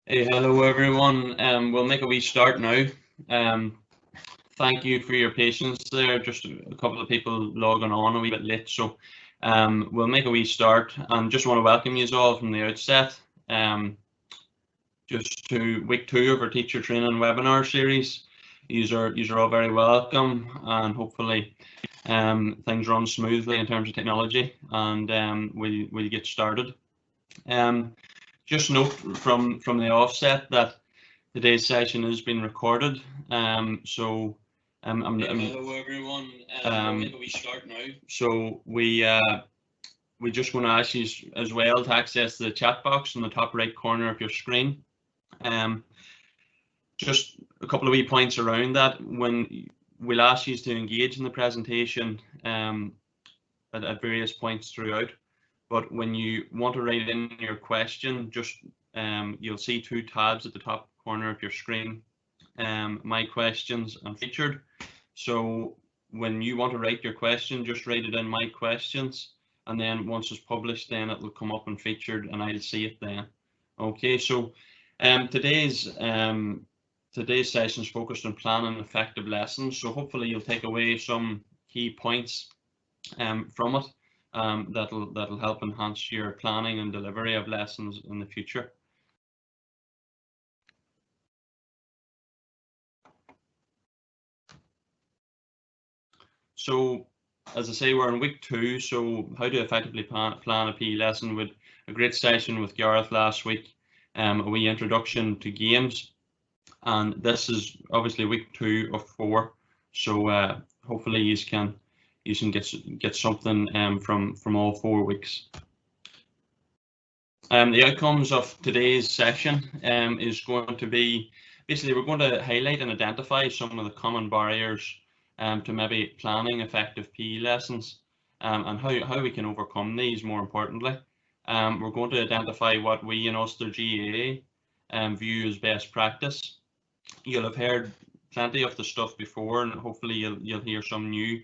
Hey, hello everyone. We'll make a wee start now. Um, Thank you for your patience there. Just a couple of people logging on a wee bit late, so we'll make a wee start. And just want to welcome you all from the outset. Just to week 2 of our teacher training webinar series. You're all very welcome, and hopefully things run smoothly in terms of technology, and we'll get started. Just note from the offset that today's session has been recorded. So hello everyone. We start now. So we just want to ask you as well to access the chat box in the top right corner of your screen. Just a couple of wee points around that. When we'll ask you to engage in the presentation at various points throughout. But when you want to write in your question, just you'll see 2 tabs at the top corner of your screen, my questions and featured. So when you want to write your question, just write it in my questions, and then once it's published, then it will come up and featured, and I'll see it then. Okay, so today's session is focused on planning effective lessons. So hopefully you'll take away some key points from it. That'll help enhance your planning and delivery of lessons in the future. So, as I say, we're in week 2. So, how to effectively plan a PE lesson? With a great session with Gareth last week, a wee introduction to games, and this is obviously week 2 of 4. So, hopefully, you can get something from all 4 weeks. The outcomes of today's session is going to be, basically we're going to highlight and identify some of the common barriers to maybe planning effective PE lessons, and how we can overcome these, more importantly. We're going to identify what we in Ulster GAA view as best practice. You'll have heard plenty of the stuff before, and hopefully you'll hear some new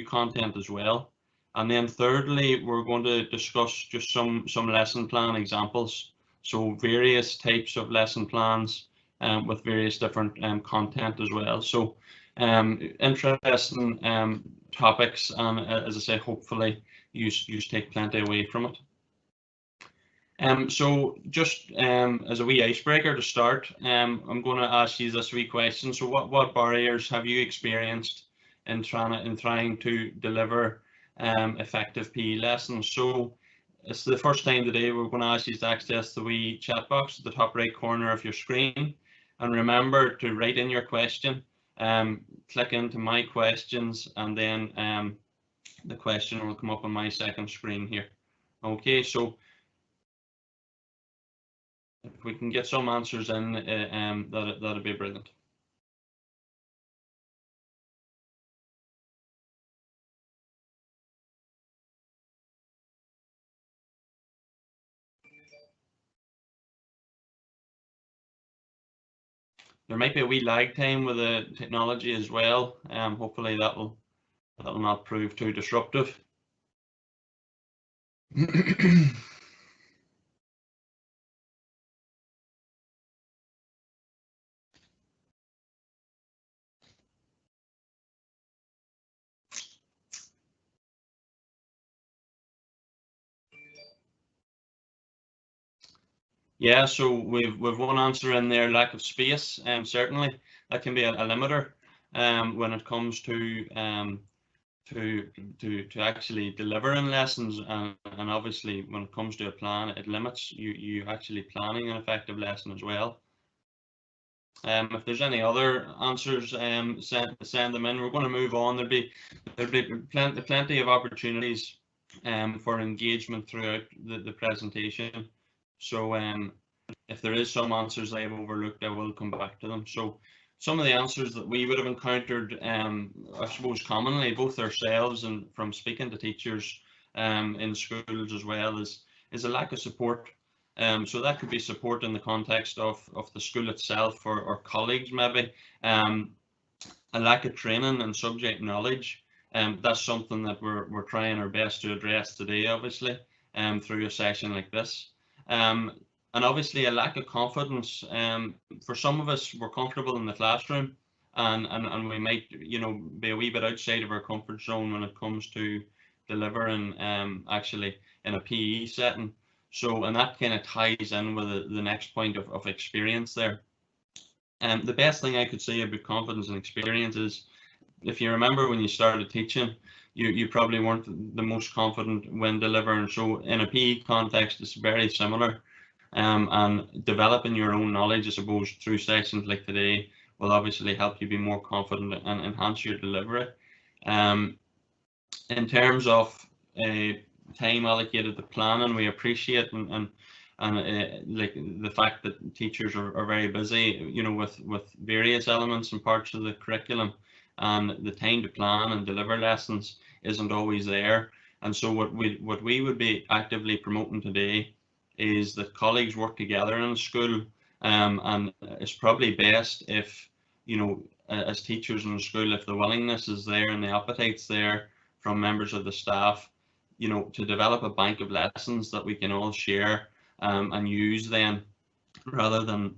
content as well. And then thirdly, we're going to discuss just some lesson plan examples. So various types of lesson plans with various different content as well. So interesting topics, and as I say, hopefully you take plenty away from it. So just as a wee icebreaker to start, I'm going to ask you this wee question. So what barriers have you experienced in trying to deliver effective PE lessons? So it's the first time today we're going to ask you to access the wee chat box at the top right corner of your screen, and remember to write in your question. Click into my questions, and then the question will come up on my second screen here. Okay, so if we can get some answers in, that'd be brilliant. There might be a wee lag time with the technology as well. Hopefully that'll not prove too disruptive. Yeah, so we've one answer in there: lack of space. Certainly that can be a limiter when it comes to actually delivering lessons, and obviously when it comes to a plan, it limits you actually planning an effective lesson as well. If there's any other answers, send them in. We're going to move on. There'll be plenty of opportunities for engagement throughout the presentation. So if there is some answers I have overlooked, I will come back to them. So some of the answers that we would have encountered, I suppose commonly, both ourselves and from speaking to teachers in schools as well, is a lack of support. So that could be support in the context of the school itself, or colleagues maybe, a lack of training and subject knowledge. That's something that we're trying our best to address today, obviously, through a session like this. And obviously a lack of confidence. For some of us, we're comfortable in the classroom, and we might, you know, be a wee bit outside of our comfort zone when it comes to delivering actually in a PE setting. So, and that kind of ties in with the next point of experience there. The best thing I could say about confidence and experience is, if you remember when you started teaching, you probably weren't the most confident when delivering. So in a PE context, it's very similar. And developing your own knowledge, I suppose, through sessions like today will obviously help you be more confident and enhance your delivery. In terms of time allocated to planning, we appreciate and like the fact that teachers are very busy, you know, with various elements and parts of the curriculum, and the time to plan and deliver lessons isn't always there. And so what we would be actively promoting today is that colleagues work together in school, and it's probably best if, you know, as teachers in the school, if the willingness is there and the appetite's there from members of the staff, you know, to develop a bank of lessons that we can all share and use then, rather than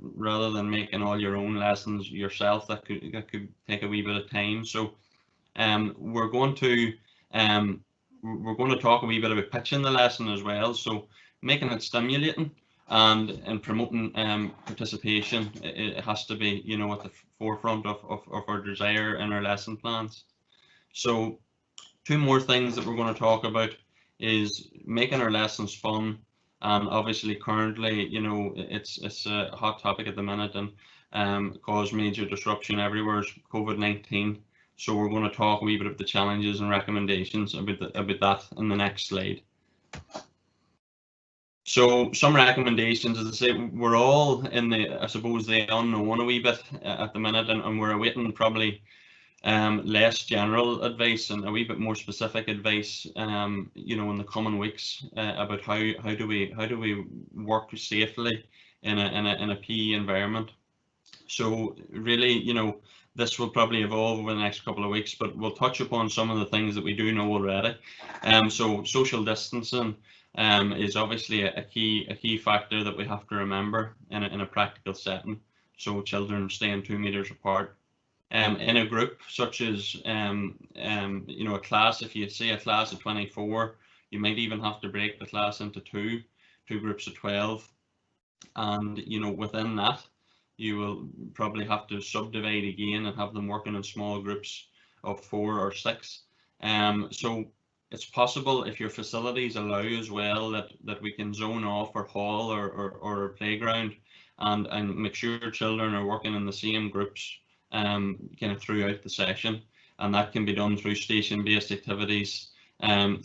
making all your own lessons yourself. That could take a wee bit of time. So we're going to talk a wee bit about pitching the lesson as well. So making it stimulating and promoting participation, it has to be, you know, at the forefront of our desire in our lesson plans. So two more things that we're going to talk about is making our lessons fun. And obviously currently, you know, it's a hot topic at the minute, and cause major disruption everywhere is COVID-19. So we're going to talk a wee bit about the challenges and recommendations about that in the next slide. So some recommendations, as I say, we're all in the, I suppose, the unknown a wee bit at the minute, and we're awaiting probably less general advice and a wee bit more specific advice, you know, in the coming weeks about how do we work safely in a PE environment. So really, you know, this will probably evolve over the next couple of weeks, but we'll touch upon some of the things that we do know already. So social distancing is obviously a key factor that we have to remember in a practical setting. So children staying 2 meters apart. In a group such as you know, a class, if you say a class of 24, you might even have to break the class into two groups of 12, and you know, within that you will probably have to subdivide again and have them working in small groups of 4 or 6. So it's possible, if your facilities allow as well, that we can zone off our hall or a playground and make sure children are working in the same groups kind of throughout the session, and that can be done through station-based activities,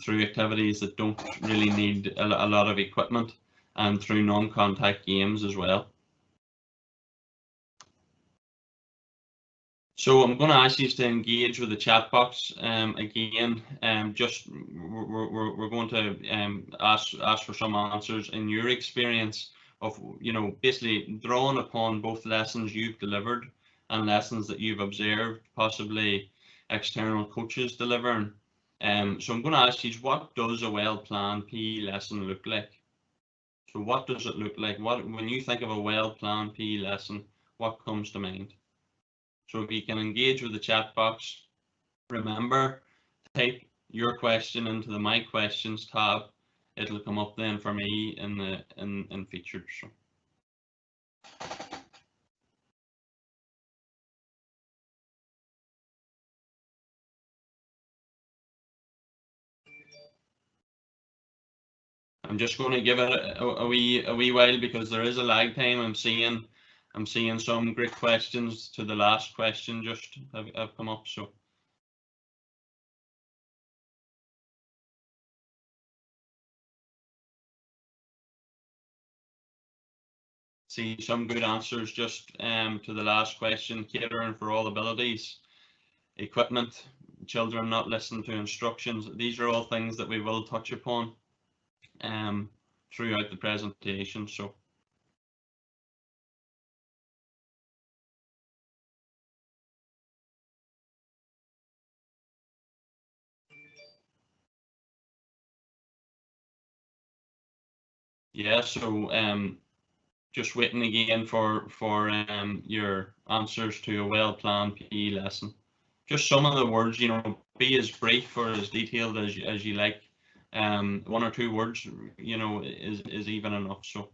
through activities that don't really need a lot of equipment, and through non-contact games as well. So I'm going to ask you to engage with the chat box again. Just we're going to ask for some answers in your experience of, you know, basically drawing upon both lessons you've delivered and lessons that you've observed, possibly external coaches delivering. So I'm going to ask you, what does a well-planned PE lesson look like? So what does it look like? When you think of a well-planned PE lesson, what comes to mind? So if you can engage with the chat box, remember, type your question into the My Questions tab. It'll come up then for me in featured. So. I'm just going to give it a wee while, because there is a lag time. I'm seeing some great questions to the last question just have come up. So. See some good answers just to the last question: catering for all abilities, equipment, children not listening to instructions. These are all things that we will touch upon throughout the presentation. So. Yeah, so just waiting again for your answers to a well-planned PE lesson. Just some of the words, you know, be as brief or as detailed as you like. 1 or 2 words, you know, is even enough. So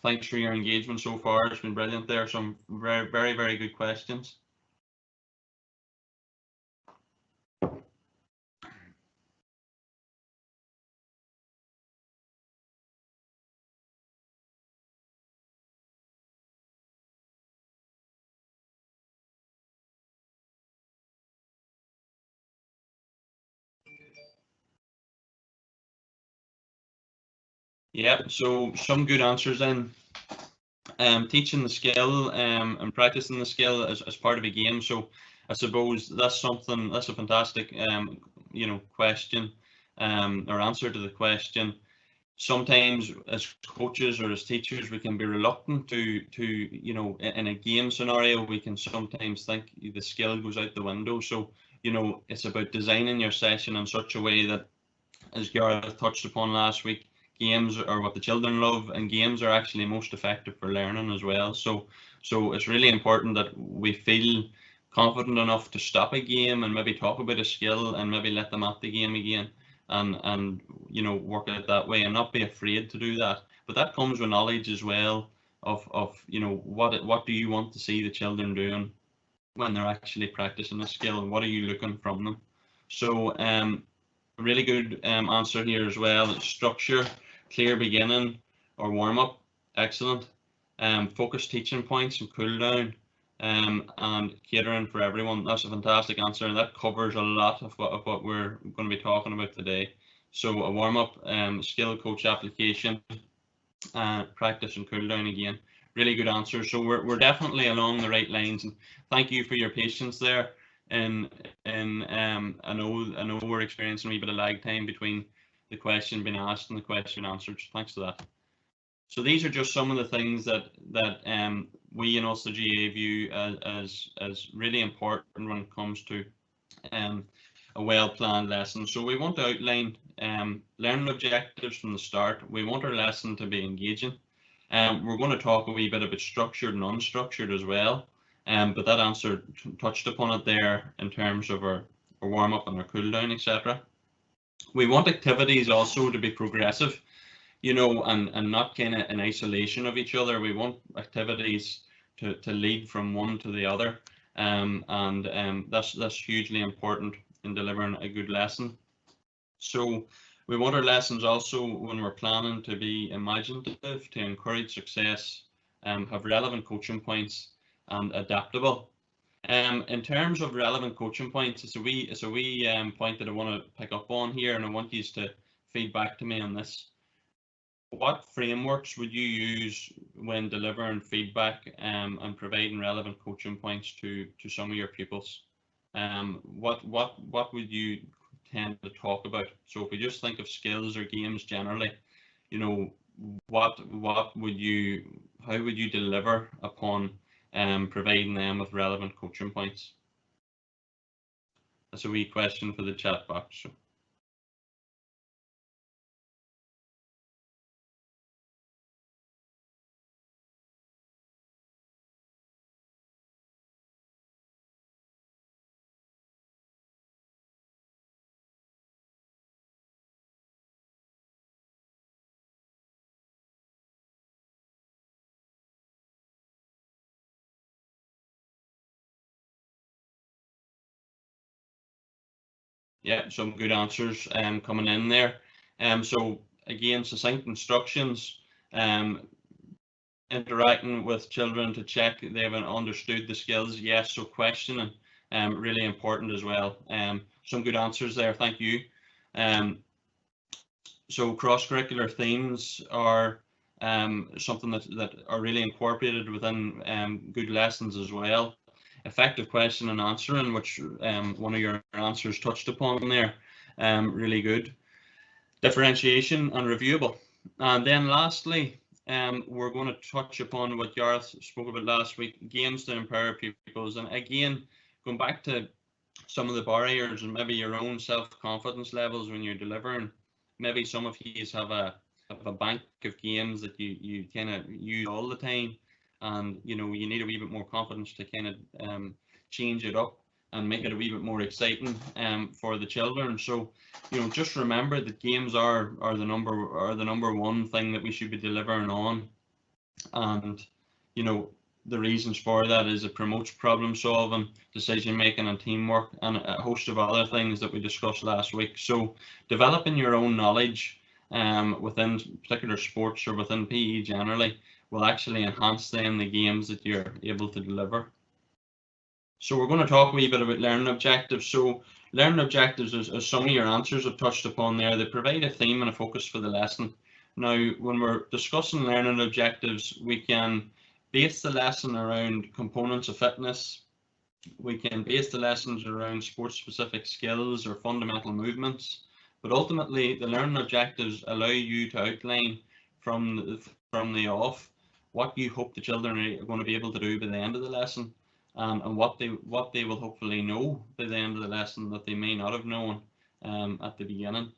thanks for your engagement so far. It's been brilliant. There are some very good questions. Yeah, so some good answers then. Teaching the skill and practicing the skill as part of a game. So I suppose that's a fantastic you know, question or answer to the question. Sometimes as coaches or as teachers, we can be reluctant to you know, in a game scenario, we can sometimes think the skill goes out the window. So, you know, it's about designing your session in such a way that, as Gareth touched upon last week, games are what the children love, and games are actually most effective for learning as well. So it's really important that we feel confident enough to stop a game and maybe talk about a skill and maybe let them at the game again, and you know, work it that way and not be afraid to do that. But that comes with knowledge as well of you know, what do you want to see the children doing when they're actually practicing a skill, and what are you looking from them. So really good answer here as well. Structure, clear beginning or warm up, excellent. Focus teaching points and cool down, and catering for everyone. That's a fantastic answer, and that covers a lot of what we're going to be talking about today. So a warm up, skill coach application, practice and cool down again. Really good answer. So we're definitely along the right lines, and thank you for your patience there. And I know we're experiencing a wee bit of lag time between the question being asked and the question answered. Thanks to that. So these are just some of the things that we in Ulster GA view as really important when it comes to a well-planned lesson. So we want to outline learning objectives from the start. We want our lesson to be engaging. We're going to talk a wee bit about structured and unstructured as well. But that answer touched upon it there in terms of our warm-up and our cool-down, etc. We want activities also to be progressive, you know, and not kind of in isolation of each other. We want activities to lead from one to the other, and that's hugely important in delivering a good lesson. So we want our lessons also, when we're planning, to be imaginative, to encourage success, have relevant coaching points, and adaptable. In terms of relevant coaching points, it's a wee point that I want to pick up on here, and I want you to feed back to me on this. What frameworks would you use when delivering feedback and providing relevant coaching points to some of your pupils? What would you tend to talk about? So if we just think of skills or games generally, you know, how would you deliver upon providing them with relevant coaching points? That's a wee question for the chat box. Yeah, some good answers coming in there. So again, succinct instructions, interacting with children to check they haven't understood the skills. Yes, so questioning, really important as well. Some good answers there, thank you. So cross-curricular themes are something that are really incorporated within good lessons as well. Effective question and answering, which one of your answers touched upon there, really good. Differentiation and reviewable. And then lastly, we're going to touch upon what Gareth spoke about last week, games to empower pupils. And again, going back to some of the barriers and maybe your own self-confidence levels when you're delivering maybe some of you have a bank of games that you kind of use all the time, and you need a wee bit more confidence to kind of change it up and make it a wee bit more exciting for the children. So just remember that games are the number one thing that we should be delivering on, and the reasons for that is it promotes problem solving, decision making, and teamwork, and a host of other things that we discussed last week. So developing your own knowledge within particular sports or within PE generally will actually enhance then the games that you're able to deliver. So we're going to talk a wee bit about learning objectives. So learning objectives, as some of your answers have touched upon there, they provide a theme and a focus for the lesson. Now, when we're discussing learning objectives, we can base the lesson around components of fitness. We can base the lessons around sport-specific skills or fundamental movements. But ultimately, the learning objectives allow you to outline from the off what you hope the children are going to be able to do by the end of the lesson, and what they will hopefully know by the end of the lesson that they may not have known at the beginning.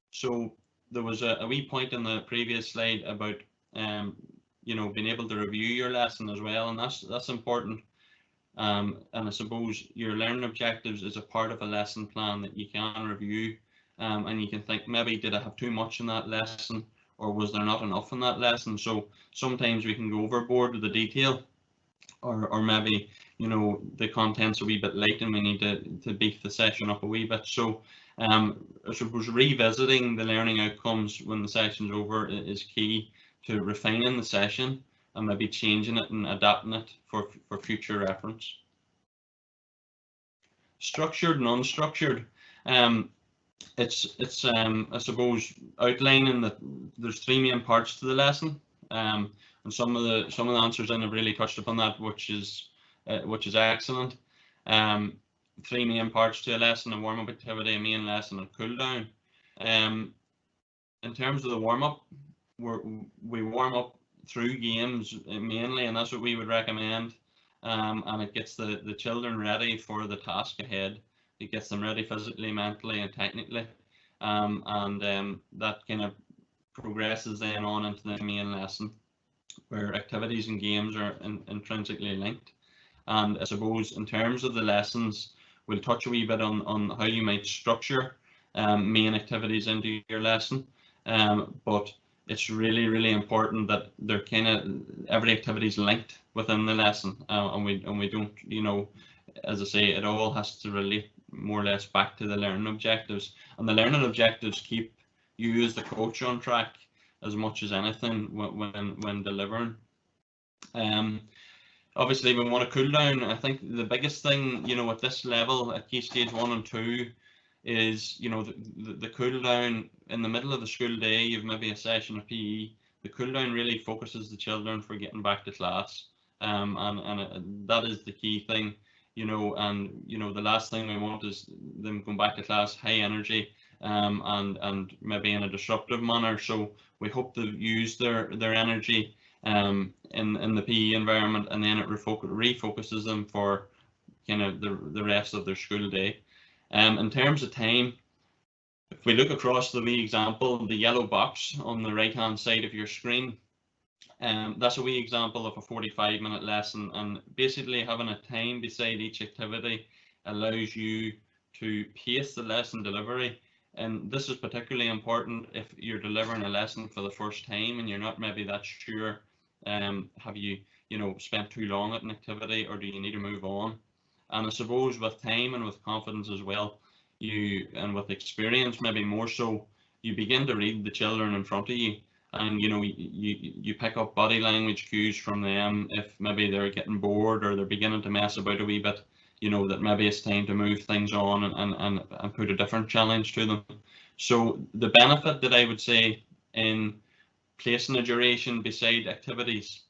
So there was a wee point in the previous slide about being able to review your lesson as well, and that's important. And I suppose your learning objectives is a part of a lesson plan that you can review, and you can think, maybe did I have too much in that lesson, or was there not enough in that lesson? So sometimes we can go overboard with the detail, or maybe the content's a wee bit light and we need to beef the session up a wee bit. So I suppose revisiting the learning outcomes when the session's over is key to refining the session and maybe changing it and adapting it for future reference. Structured and unstructured. It's I suppose outlining that there's three main parts to the lesson, and some of the answers in have really touched upon that, which is excellent. Three main parts to a lesson: a warm-up activity, a main lesson, and cool down. In terms of the warm-up, we warm up through games mainly, and that's what we would recommend. And it gets the children ready for the task ahead. It gets them ready physically, mentally, and technically, and that kind of progresses then on into the main lesson, where activities and games are intrinsically linked. And I suppose in terms of the lessons, we'll touch a wee bit on how you might structure main activities into your lesson, but it's really, really important that they're every activity is linked within the lesson, and we don't, as I say, it all has to relate more or less back to the learning objectives, and the learning objectives keep you as the coach on track as much as anything when delivering. Obviously, we want to cool down. I think the biggest thing, at this level, at key stage 1 and 2, is the cool down in the middle of the school day. You've maybe a session of PE. The cool down really focuses the children for getting back to class, and that is the key thing. And the last thing we want is them going back to class high energy, and maybe in a disruptive manner. So we hope to use their energy in the PE environment, and then it refocuses them for kind of the rest of their school day. In terms of time, if we look across the wee example, the yellow box on the right hand side of your screen, that's a wee example of a 45-minute lesson, and basically having a time beside each activity allows you to pace the lesson delivery. And this is particularly important if you're delivering a lesson for the first time and you're not maybe that sure, have you spent too long at an activity, or do you need to move on? And I suppose with time and with confidence as well, and with experience maybe more so, you begin to read the children in front of you, and you pick up body language cues from them. If maybe they're getting bored or they're beginning to mess about a wee bit, that maybe it's time to move things on and put a different challenge to them. So the benefit that I would say in placing a duration beside activities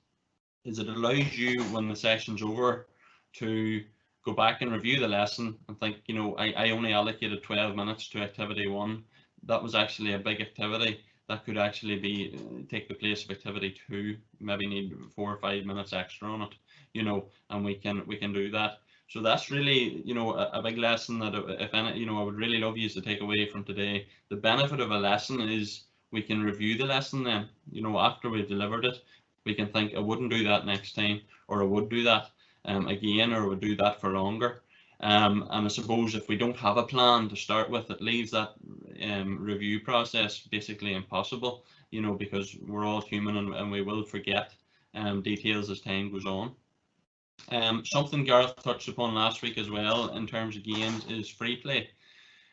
is it allows you, when the session's over, to go back and review the lesson and think, I only allocated 12 minutes to activity 1. That was actually a big activity. That could actually take the place of activity 2, maybe need 4 or 5 minutes extra on it, and we can do that. So that's really, you know, a big lesson that if any, you know, I would really love you to take away from today. The benefit of a lesson is we can review the lesson then, you know, after we've delivered it, we can think, I wouldn't do that next time, or I would do that again, or I would do that for longer. And I suppose if we don't have a plan to start with, it leaves that review process basically impossible, you know, because we're all human and we will forget details as time goes on. Something Gareth touched upon last week as well in terms of games is free play.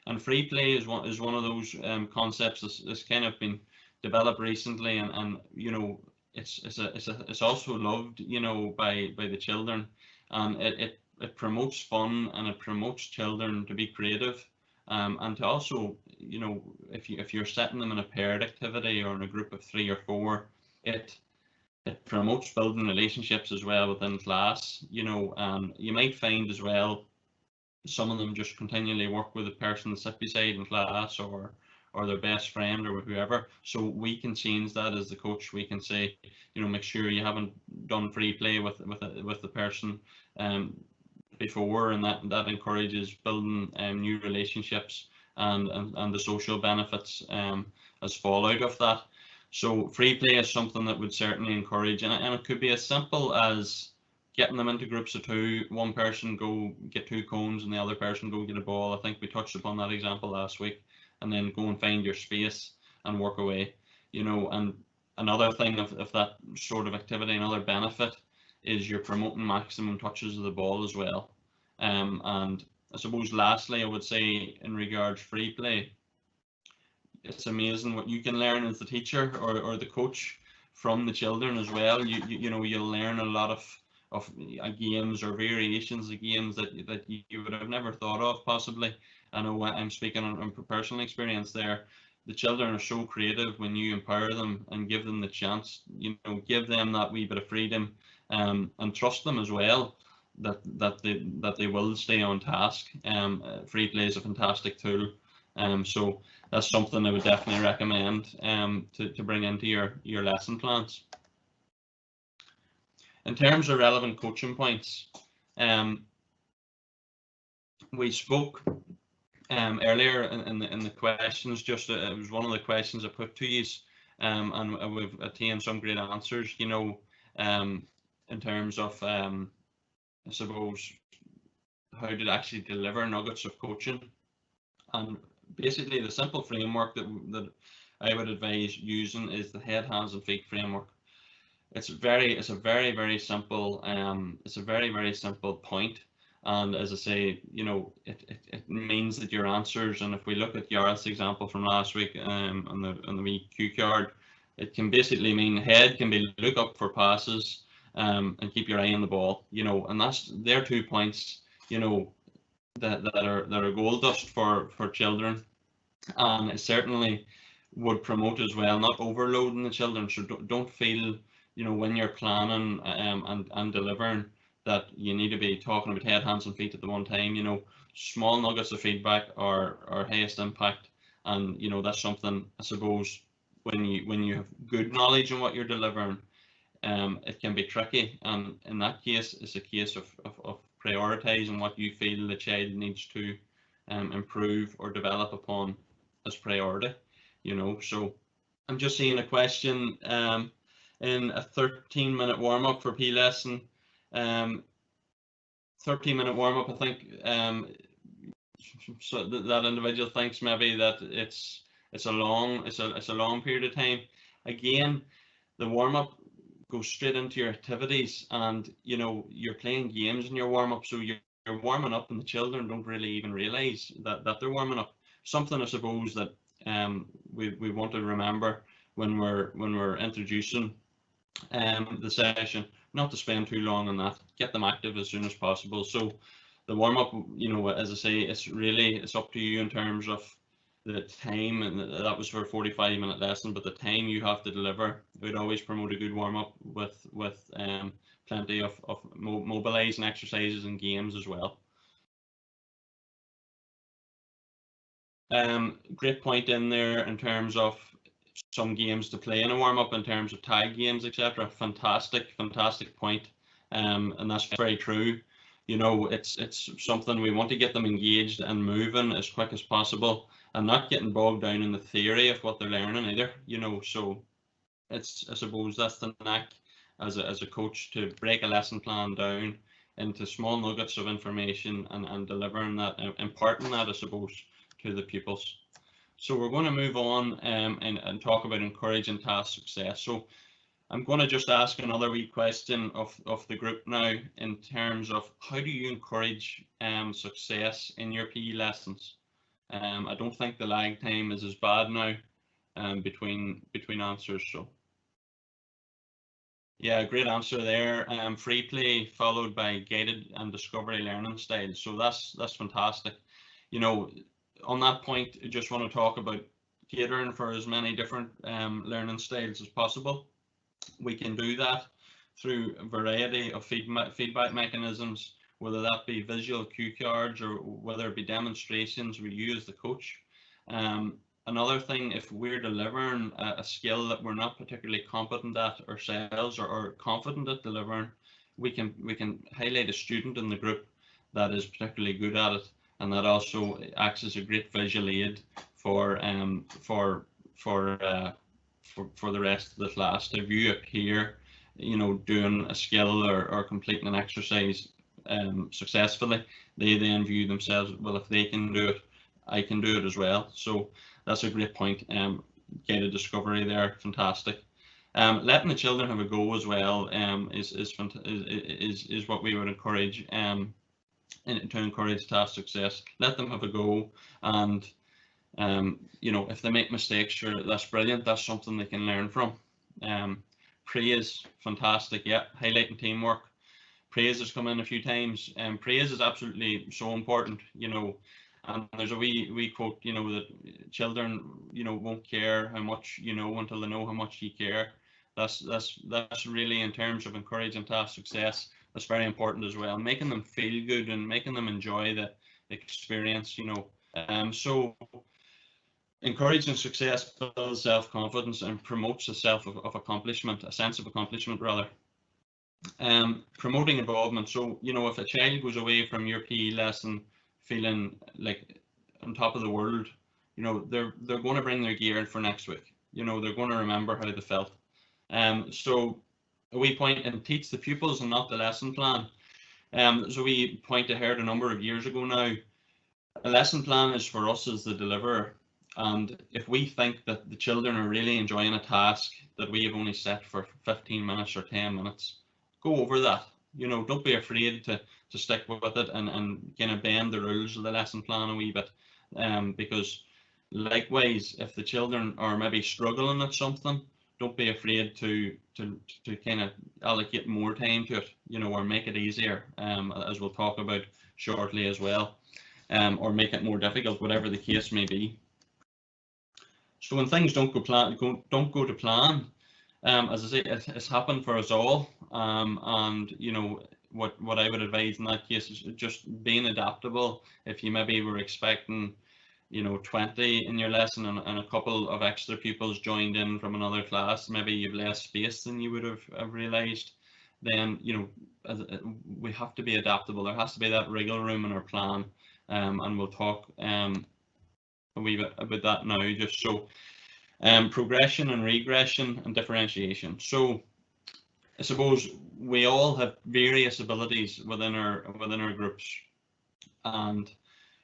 And free play is one of those concepts that's kind of been developed recently, and you know, it's also loved, you know, by the children, and it promotes fun, and it promotes children to be creative, and to also, you know, if you're setting them in a paired activity or in a group of 3 or 4, it promotes building relationships as well within class, you know, and you might find as well some of them just continually work with the person that's sit beside in class, or their best friend or whoever. So we can change that as the coach. We can say, you know, make sure you haven't done free play with the person before, and that encourages building new relationships and the social benefits as fall out of that. So free play is something that would certainly encourage, and it could be as simple as getting them into groups of 2, one person go get 2 cones and the other person go get a ball. I think we touched upon that example last week, and then go and find your space and work away, you know. And another thing of that sort of activity, another benefit, is you're promoting maximum touches of the ball as well. And I suppose lastly, I would say in regards free play, it's amazing what you can learn as the teacher or the coach from the children as well. You know, you'll learn a lot of games or variations of games that you would have never thought of possibly. I know I'm speaking on personal experience there. The children are so creative when you empower them and give them the chance, you know, give them that wee bit of freedom, and trust them as well, that they will stay on task. Free play is a fantastic tool. So that's something I would definitely recommend to bring into your lesson plans. In terms of relevant coaching points, we spoke earlier in the questions. Just it was one of the questions I put to you, and we've attained some great answers. You know, in terms of I suppose how to actually deliver nuggets of coaching, and basically the simple framework that I would advise using is the head, hands, and feet framework. It's a very simple it's a very simple point, and as I say, you know, it means that your answers, and if we look at Gareth's example from last week on the wee cue card, it can basically mean head can be look up for passes and keep your eye on the ball, you know, and that's their 2 points, you know, that are gold dust for children, and it certainly would promote as well not overloading the children. So don't feel, you know, when you're planning and delivering, that you need to be talking about head, hands, and feet at the one time. You know, small nuggets of feedback are highest impact, and you know, that's something I suppose when you have good knowledge in what you're delivering, it can be tricky, and in that case it's a case of prioritizing what you feel the child needs to improve or develop upon as priority, you know. So I'm just seeing a question in a 13-minute warm-up for P lesson. 13-minute warm-up, I think so that individual thinks maybe that it's a long period of time. Again, the warm-up goes straight into your activities, and you know, you're playing games in your warm-up, so you're warming up, and the children don't really even realize that they're warming up. Something I suppose that we want to remember when we're introducing the session, not to spend too long on that. Get them active as soon as possible. So the warm-up, you know, as I say, it's up to you in terms of the time, and that was for a 45-minute lesson, but the time you have to deliver, we'd always promote a good warm-up with plenty of mobilizing exercises and games as well. Great point in there in terms of some games to play in a warm-up, in terms of tag games, etc. Fantastic point, and that's very true. You know, it's something we want to get them engaged and moving as quick as possible, and not getting bogged down in the theory of what they're learning either. You know, so it's, I suppose that's the knack as a coach, to break a lesson plan down into small nuggets of information and delivering that, imparting that, I suppose, to the pupils. So we're going to move on and talk about encouraging task success. So I'm going to just ask another wee question of the group now, in terms of how do you encourage success in your PE lessons? I don't think the lag time is as bad now between answers. So yeah, great answer there. Free play followed by guided and discovery learning styles. So that's fantastic. You know, on that point, I just want to talk about catering for as many different learning styles as possible. We can do that through a variety of feedback mechanisms, whether that be visual cue cards or whether it be demonstrations with you as the coach. Another thing, if we're delivering a skill that we're not particularly competent at ourselves, or confident at delivering, we can highlight a student in the group that is particularly good at it, and that also acts as a great visual aid for the rest of the class to view a peer, you know, doing a skill or completing an exercise successfully. They then view themselves, well, if they can do it, I can do it as well. So that's a great point. Guided discovery there, fantastic. Letting the children have a go as well is what we would encourage to encourage task success. Let them have a go, and you know, if they make mistakes, sure, that's brilliant. That's something they can learn from. Praise, fantastic. Yeah, highlighting teamwork. Praise has come in a few times, and praise is absolutely so important. You know, and there's a wee quote, you know, that children, you know, won't care how much you know until they know how much you care. That's really, in terms of encouraging task success, that's very important as well. Making them feel good and making them enjoy the experience. You know, so encouraging success builds self-confidence and promotes a sense of accomplishment rather. Promoting involvement. So, you know, if a child goes away from your PE lesson feeling like on top of the world, you know, they're going to bring their gear in for next week. You know, they're going to remember how they felt. So a wee point, and teach the pupils and not the lesson plan. So we point I heard a number of years ago now. A lesson plan is for us as the deliverer, and if we think that the children are really enjoying a task that we have only set for 15 minutes or 10 minutes, go over that. You know, don't be afraid to stick with it and kind of bend the rules of the lesson plan a wee bit, because likewise, if the children are maybe struggling at something, don't be afraid to kind of allocate more time to it, you know, or make it easier, as we'll talk about shortly as well, or make it more difficult, whatever the case may be. So when things don't go to plan, as I say, it's happened for us all, and you know, what I would advise in that case is just being adaptable. If you maybe were expecting, you know, 20 in your lesson and a couple of extra pupils joined in from another class, maybe you've less space than you would have realized, then, you know, we have to be adaptable. There has to be that wriggle room in our plan, and we'll talk a wee bit about that now. Just so, progression and regression and differentiation. So I suppose we all have various abilities within our groups, and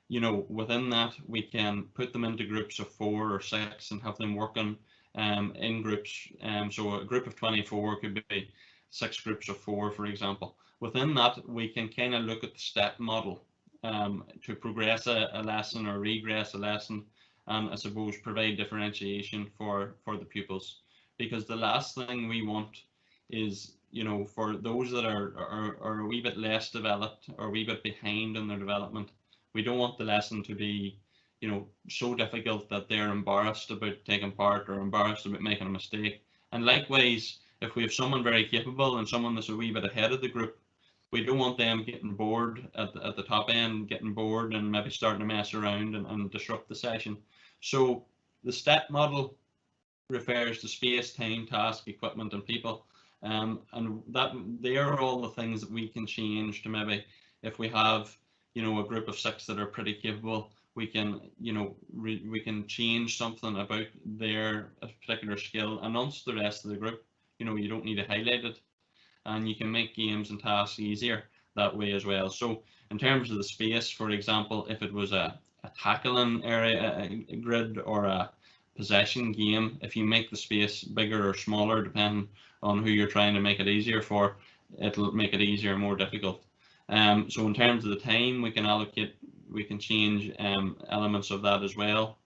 you know, within that we can put them into groups of 4 or 6 and have them working in groups. So a group of 24 could be 6 groups of 4, for example. Within that, we can kind of look at the step model to progress a lesson or regress a lesson, and I suppose provide differentiation for the pupils. Because the last thing we want is, you know, for those that are a wee bit less developed or a wee bit behind in their development, we don't want the lesson to be, you know, so difficult that they're embarrassed about taking part or embarrassed about making a mistake. And likewise, if we have someone very capable and someone that's a wee bit ahead of the group, we don't want them getting bored at the top end, getting bored and maybe starting to mess around and disrupt the session. So the STEP model refers to space, time, task, equipment, and people. And that they are all the things that we can change to maybe if we have, you know, a group of 6 that are pretty capable, we can, you know, we can change something about their particular skill amongst the rest of the group. You know, you don't need to highlight it, and you can make games and tasks easier that way as well. So in terms of the space, for example, if it was a tackling area, a grid, or a possession game, if you make the space bigger or smaller, depending on who you're trying to make it easier for, it'll make it easier or more difficult. So in terms of the time, we can allocate, we can change elements of that as well.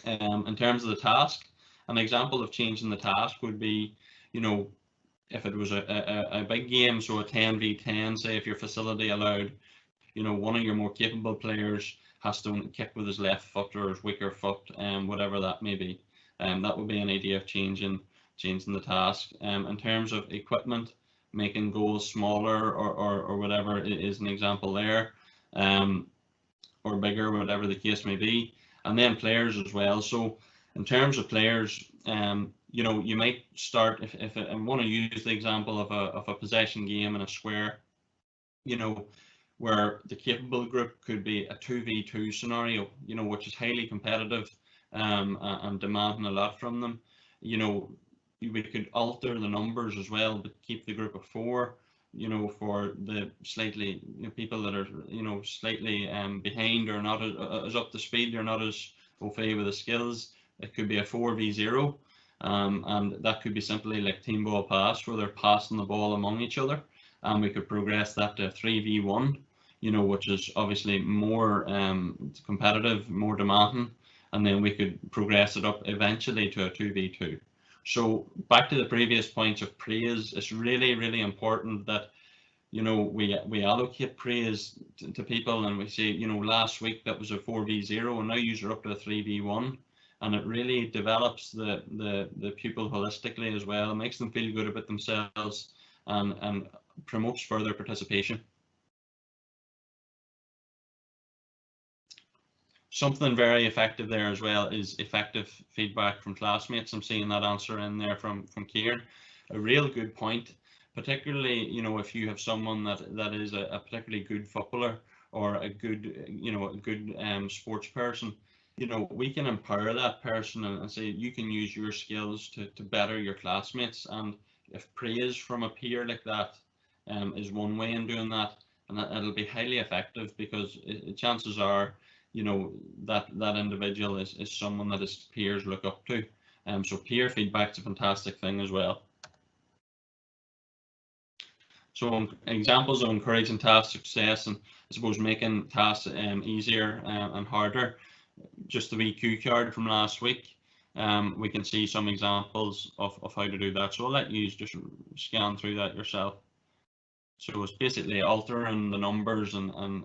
In terms of the task, an example of changing the task would be, you know, if it was a big game, so a 10v10, say, if your facility allowed, you know, one of your more capable players has to kick with his left foot or his weaker foot, whatever that may be. That would be an idea of changing the task. In terms of equipment, making goals smaller or whatever is an example there, or bigger, whatever the case may be. And then players as well. So in terms of players, you know, you might start, if I want to use the example of a possession game in a square, you know, where the capable group could be a 2v2 scenario, you know, which is highly competitive, and demanding a lot from them. You know, we could alter the numbers as well, but keep the group of 4, you know, for the slightly, you know, people that are, you know, slightly behind or not as up to speed, or not as au fait with the skills. It could be a 4v0, and that could be simply like team ball pass, where they're passing the ball among each other. And we could progress that to 3v1, you know, which is obviously more competitive, more demanding, and then we could progress it up eventually to a 2v2. So back to the previous points of praise, it's really, really important that, you know, we allocate praise to people, and we say, you know, last week that was a 4v0, and now you're up to a 3v1, and it really develops the pupil holistically as well. It makes them feel good about themselves, and promotes further participation. Something very effective there as well is effective feedback from classmates. I'm seeing that answer in there from Kieran. A real good point, particularly, you know, if you have someone that is a particularly good footballer, or a good, you know, a good sports person. You know, we can empower that person and say, you can use your skills to better your classmates. And if praise from a peer like that is one way in doing that, and it'll be highly effective, because chances are, you know, that individual is someone that his peers look up to. So peer feedback is a fantastic thing as well. So examples of encouraging task success, and I suppose making tasks easier and harder. Just the wee cue card from last week. We can see some examples of how to do that. So I'll let you just scan through that yourself. So it's basically altering the numbers and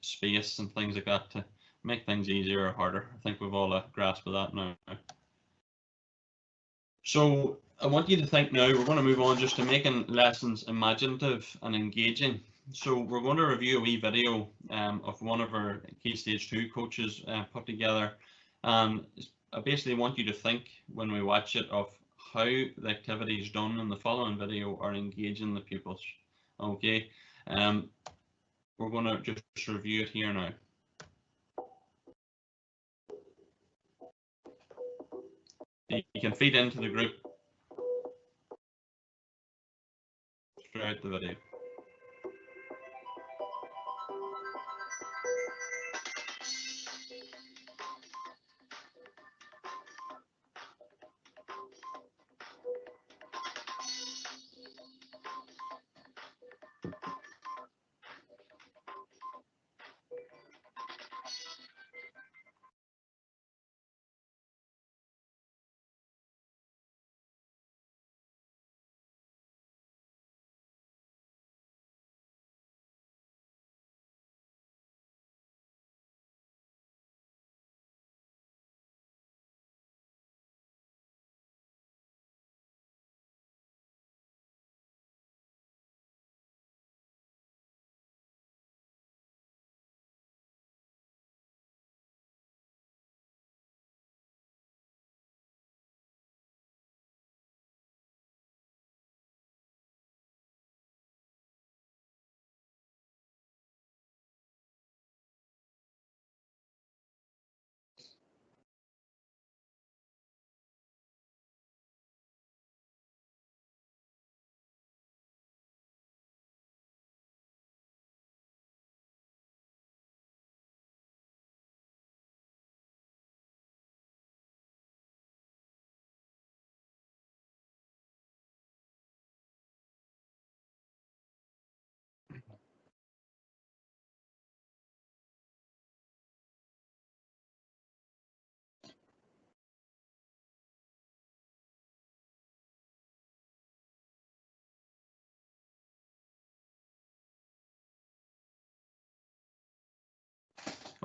space and things like that to make things easier or harder. I think we've all a grasp of that now. So I want you to think now, we're going to move on just to making lessons imaginative and engaging. So we're going to review a wee video of one of our Key Stage 2 coaches put together. I basically want you to think, when we watch it, of how the activities done in the following video are engaging the pupils. Okay, we're going to just review it here now. You can feed into the group throughout the video.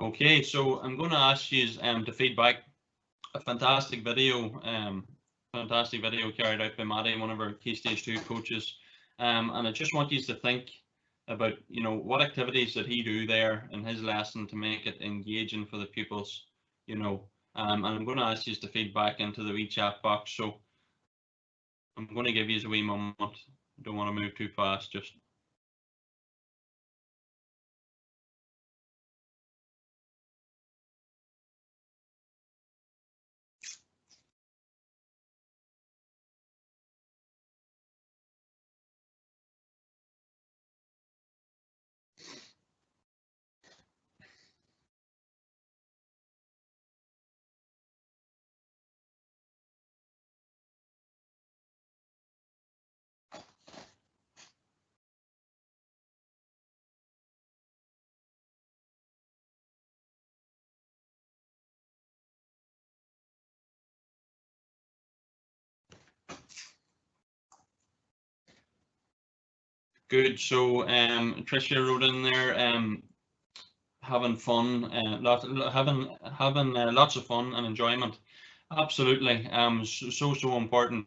Okay, so I'm going to ask you to feedback a fantastic video carried out by Maddie, one of our Key Stage 2 coaches. And I just want you to think about, what activities did he do there in his lesson to make it engaging for the pupils, and I'm going to ask you to feedback into the wee chat box. So I'm going to give you a wee moment. Don't want to move too fast, just. Good. So Tricia wrote in there, having fun, having lots of fun and enjoyment. Absolutely. So important.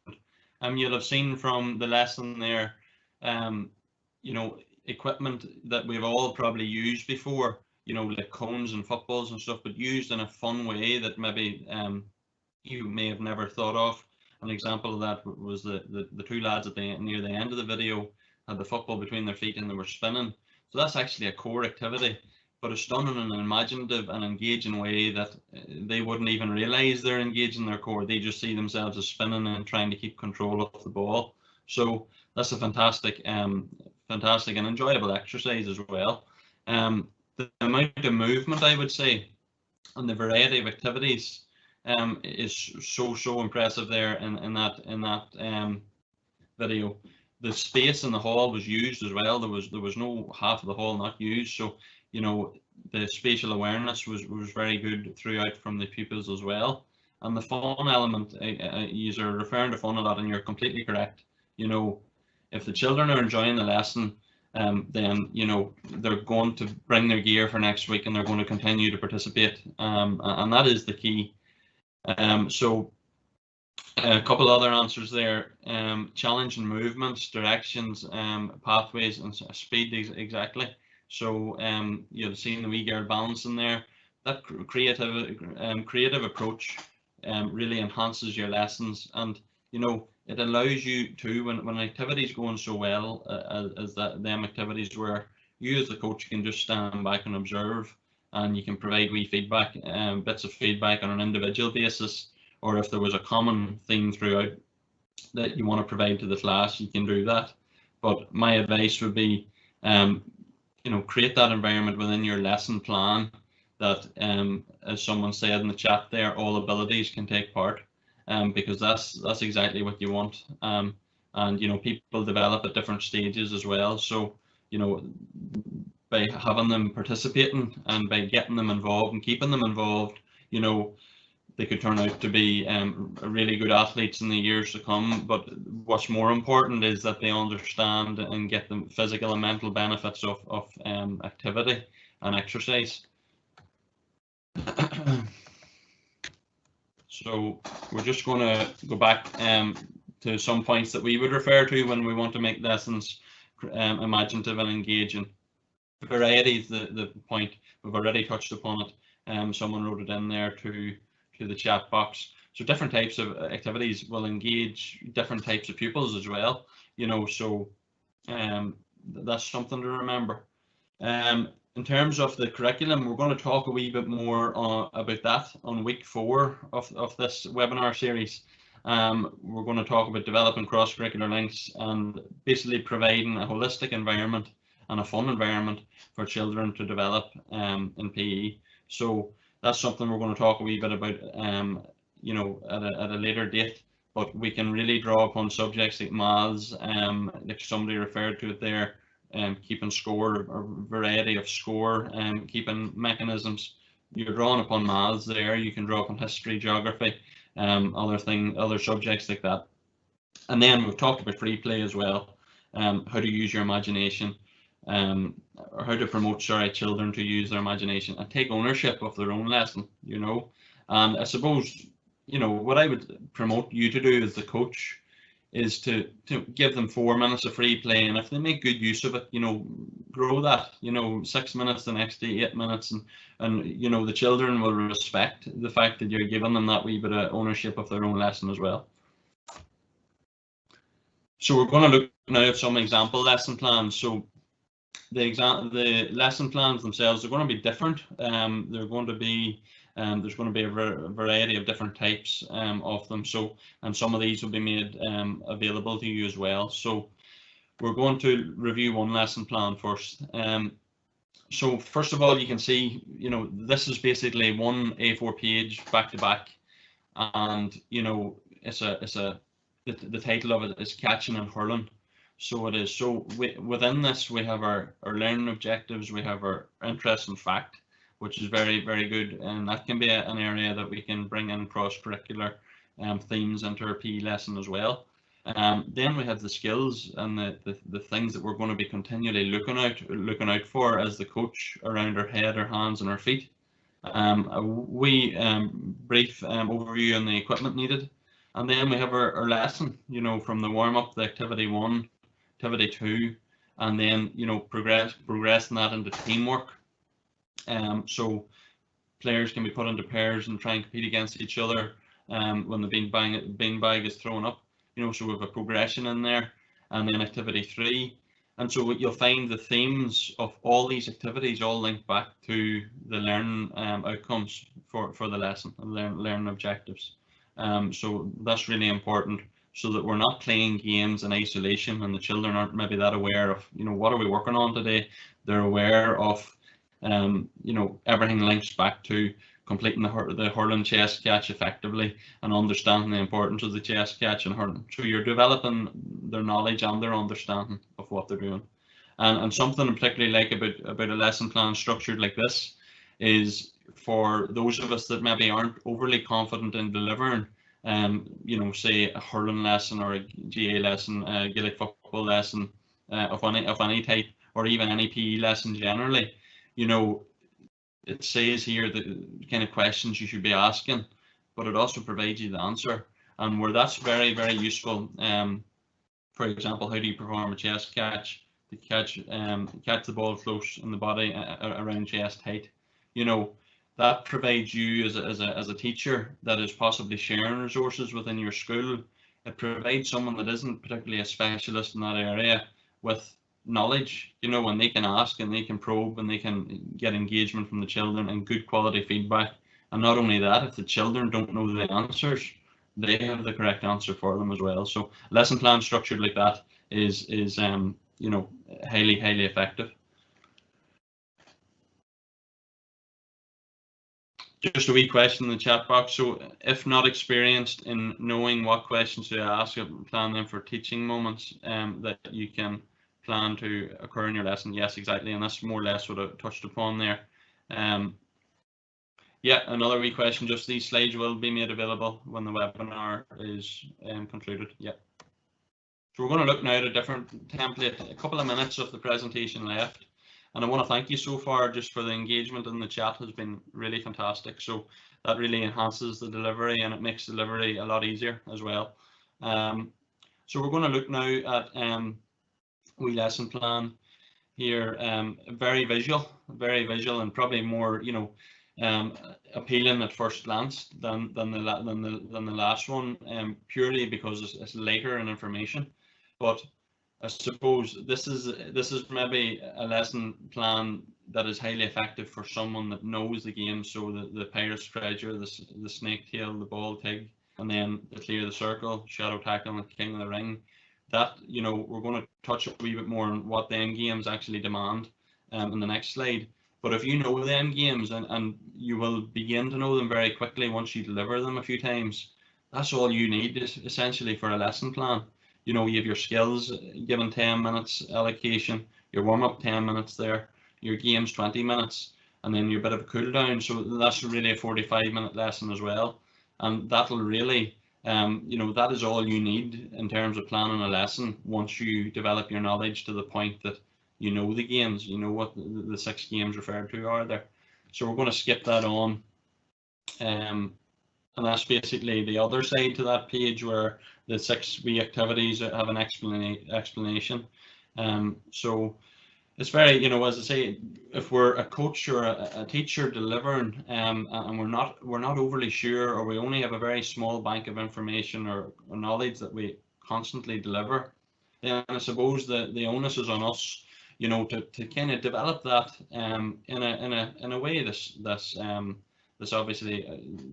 You'll have seen from the lesson there, you know, equipment that we've all probably used before, like cones and footballs and stuff, but used in a fun way that maybe you may have never thought of. An example of that was the two lads at the near the end of the video had the football between their feet and they were spinning. So that's actually a core activity, but it's done in an imaginative and engaging way that they wouldn't even realize they're engaging their core. They just see themselves as spinning and trying to keep control of the ball. So that's a fantastic and enjoyable exercise as well. The amount of movement, I would say, and the variety of activities is so impressive there in that video. The space in the hall was used as well. There was no half of the hall not used. So the spatial awareness was very good throughout from the pupils as well. And the fun element, you're referring to fun a lot, and you're completely correct. If the children are enjoying the lesson, then they're going to bring their gear for next week and they're going to continue to participate, and that is the key. So a couple other answers there: challenge and movements, directions, pathways, and speed. Exactly. So you'll see the wee girl balancing there. That creative approach really enhances your lessons, and it allows you to, when an activity is going so well as them activities, where you as the coach can just stand back and observe, and you can provide wee feedback, bits of feedback on an individual basis, or if there was a common theme throughout that you want to provide to the class, you can do that. But my advice would be, create that environment within your lesson plan that, as someone said in the chat there, all abilities can take part, because that's exactly what you want. And people develop at different stages as well. So by having them participating and by getting them involved and keeping them involved, they could turn out to be really good athletes in the years to come. But what's more important is that they understand and get the physical and mental benefits of activity and exercise. So we're just going to go back to some points that we would refer to when we want to make lessons imaginative and engaging. Variety is the point. We've already touched upon it. Someone wrote it in there to the chat box. So different types of activities will engage different types of pupils as well. So that's something to remember. In terms of the curriculum, we're going to talk a wee bit more about that on week 4 of this webinar series. We're going to talk about developing cross-curricular links and basically providing a holistic environment and a fun environment for children to develop in PE. So that's something we're going to talk a wee bit about, at a later date. But we can really draw upon subjects like maths, like somebody referred to it there, keeping score, or variety of score, keeping mechanisms. You're drawing upon maths there. You can draw upon history, geography, other subjects like that. And then we've talked about free play as well, how to use your imagination. or how to promote, sorry, children to use their imagination and take ownership of their own lesson, you know. And I suppose, you know, what I would promote you to do as the coach is to give them 4 minutes of free play, and if they make good use of it, you know, grow that, you know, 6 minutes the next day, 8 minutes, and you know, the children will respect the fact that you're giving them that wee bit of ownership of their own lesson as well. So we're going to look now at some example lesson plans. So the lesson plans themselves are going to be different. They're going to be there's going to be a variety of different types of them. So, and some of these will be made available to you as well. So we're going to review one lesson plan first. So first of all, you can see, you know, this is basically one A4 page back to back, and you know, the title of it is Catching and Hurling. So it is. So within this, we have our learning objectives, we have our interest and fact, which is very, very good. And that can be an area that we can bring in cross-curricular themes into our PE lesson as well. Then we have the skills and the things that we're going to be continually looking out for as the coach around our head, our hands, and our feet. A wee brief overview on the equipment needed. And then we have our lesson, you know, from the warm-up, the activity 1, activity 2, and then, you know, progressing that into teamwork. So players can be put into pairs and try and compete against each other when the beanbag is thrown up. You know, so we have a progression in there. And then activity 3. And so you'll find the themes of all these activities all linked back to the learning outcomes for the lesson, learning objectives. So that's really important, so that we're not playing games in isolation and the children aren't maybe that aware of, you know, what are we working on today. They're aware of, you know, everything links back to completing the hurling chess catch effectively and understanding the importance of the chess catch and hurling. So you're developing their knowledge and their understanding of what they're doing. And something I particularly like about a lesson plan structured like this is for those of us that maybe aren't overly confident in delivering, you know, say a hurling lesson or a GA lesson, a Gaelic football lesson of any type, or even any PE lesson generally, you know, it says here the kind of questions you should be asking, but it also provides you the answer. And where that's very, very useful, for example, how do you perform a chess catch? To catch the ball close in the body around chest height. You know, that provides you as a teacher that is possibly sharing resources within your school. It provides someone that isn't particularly a specialist in that area with knowledge, you know, and they can ask and they can probe and they can get engagement from the children and good quality feedback. And not only that, if the children don't know the answers, they have the correct answer for them as well. So lesson plan structured like that is you know, highly effective. Just a wee question in the chat box. So if not experienced in knowing what questions to ask, plan them for teaching moments that you can plan to occur in your lesson. Yes, exactly. And that's more or less what I touched upon there. Yeah, another wee question. Just these slides will be made available when the webinar is concluded. Yeah. So we're going to look now at a different template, a couple of minutes of the presentation left. And I want to thank you so far just for the engagement in the chat has been really fantastic. So that really enhances the delivery and it makes delivery a lot easier as well. So we're going to look now at wee lesson plan here, very visual and probably more, you know, appealing at first glance than the last one, purely because it's later in information. But I suppose this is maybe a lesson plan that is highly effective for someone that knows the game. So the pirate's treasure, the snake tail, the ball tig, and then the clear the circle, shadow tackle, and king of the ring. That, you know, we're going to touch a wee bit more on what the end games actually demand in the next slide. But if you know the end games and you will begin to know them very quickly once you deliver them a few times, that's all you need essentially for a lesson plan. You know, you have your skills given 10 minutes allocation, your warm-up 10 minutes there, your games 20 minutes, and then your bit of a cool down. So that's really a 45-minute lesson as well. And that'll really, you know, that is all you need in terms of planning a lesson once you develop your knowledge to the point that, you know the games, you know what the 6 games referred to are there. So we're going to skip that on. And that's basically the other side to that page where the 6 wee activities have an explanation. So it's very, you know, as I say, if we're a coach or a teacher delivering, and we're not overly sure, or we only have a very small bank of information or knowledge that we constantly deliver, then I suppose the onus is on us, you know, to kind of develop that in a way that's obviously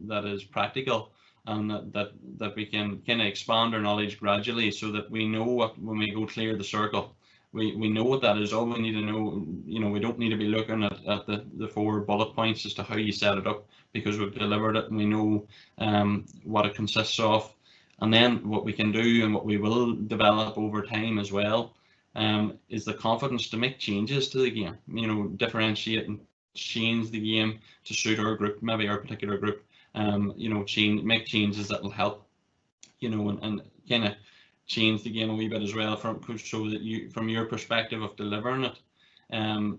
that is practical, and that we can kind of expand our knowledge gradually, so that we know what, when we go clear the circle, we know what that is. All we need to know, you know, we don't need to be looking at the 4 bullet points as to how you set it up, because we've delivered it and we know what it consists of. And then what we can do, and what we will develop over time as well, is the confidence to make changes to the game, you know, differentiate and change the game to suit our group, maybe our particular group, you know, make changes that will help, you know, and kind of change the game a wee bit as well, so that you, from your perspective of delivering it,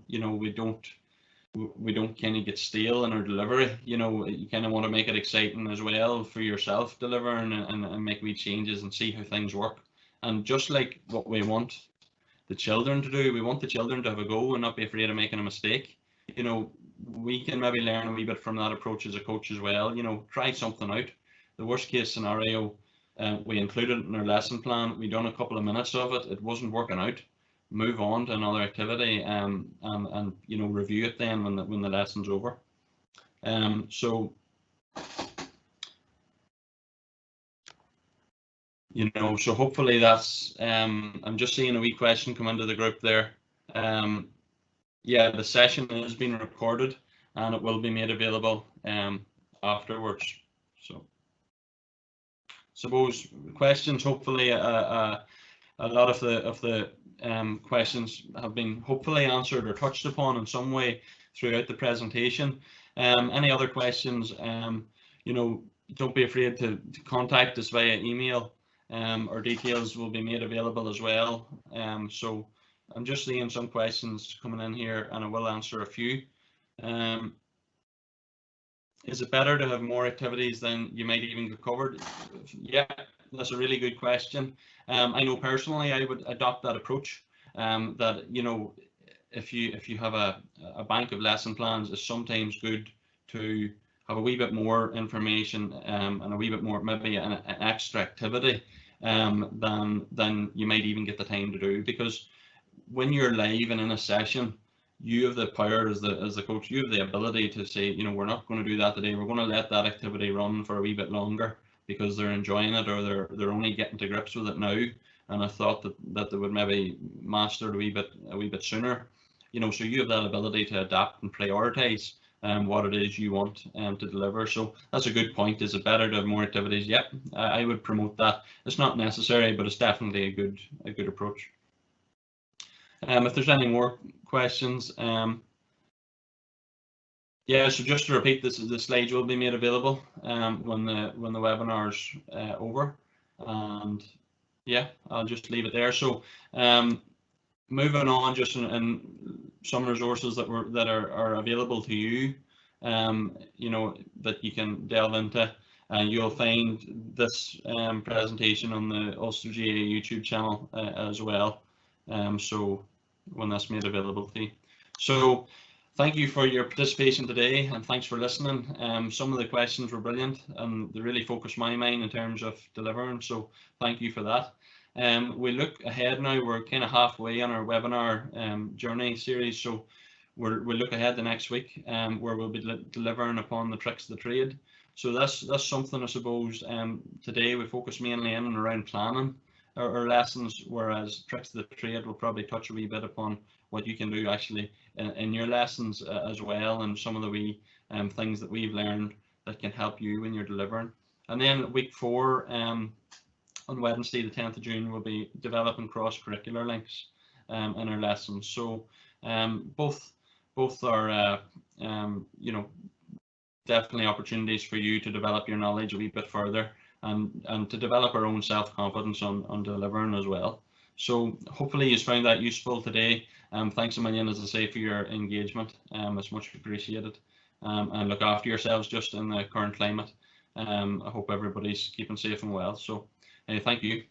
you know, we don't kind of get stale in our delivery. You know, you kind of want to make it exciting as well for yourself delivering, and make wee changes and see how things work. And just like what we want the children to do, we want the children to have a go and not be afraid of making a mistake. You know, we can maybe learn a wee bit from that approach as a coach as well. You know, try something out. The worst case scenario, we included it in our lesson plan. We done a couple of minutes of it. It wasn't working out. Move on to another activity, and you know, review it then when the lesson's over. So, you know, so hopefully that's. I'm just seeing a wee question come into the group there. Yeah, the session has been recorded and it will be made available afterwards. So, suppose questions. Hopefully, a lot of the questions have been hopefully answered or touched upon in some way throughout the presentation. Any other questions? You know, don't be afraid to contact us via email. Our details will be made available as well. So I'm just seeing some questions coming in here, and I will answer a few. Is it better to have more activities than you might even get covered? Yeah, that's a really good question. I know personally I would adopt that approach. That, you know, if you have a bank of lesson plans, it's sometimes good to have a wee bit more information, and a wee bit more, maybe an extra activity, than you might even get the time to do. Because when you're live and in a session, you have the power as the coach. You have the ability to say, you know, we're not going to do that today. We're going to let that activity run for a wee bit longer because they're enjoying it, or they're only getting to grips with it now. And I thought that they would maybe master it a wee bit sooner. You know, so you have that ability to adapt and prioritize what it is you want to deliver. So that's a good point. Is it better to have more activities? Yep, I would promote that. It's not necessary, but it's definitely a good approach. If there's any more questions, yeah. So just to repeat, the slides will be made available when the webinar's over, and yeah, I'll just leave it there. So moving on, just in some resources that are available to you, you know, that you can delve into, and you'll find this presentation on the Ulster GAA YouTube channel as well. So when that's made available to you. So thank you for your participation today, and thanks for listening. Some of the questions were brilliant, and they really focused my mind in terms of delivering. So thank you for that. We look ahead now. We're kind of halfway on our webinar journey series. So we'll look ahead the next week, where we'll be delivering upon the tricks of the trade. So that's something, I suppose. Today we focus mainly in and around planning our lessons, whereas tricks of the trade will probably touch a wee bit upon what you can do actually in your lessons as well, and some of the wee things that we've learned that can help you when you're delivering. And then week 4, on Wednesday the 10th of June, we'll be developing cross-curricular links in our lessons. So both are you know, definitely opportunities for you to develop your knowledge a wee bit further, and to develop our own self-confidence on delivering as well. So hopefully you found that useful today, Thanks a million, as I say, for your engagement. It's much appreciated. And look after yourselves just in the current climate. I hope everybody's keeping safe and well. So thank you.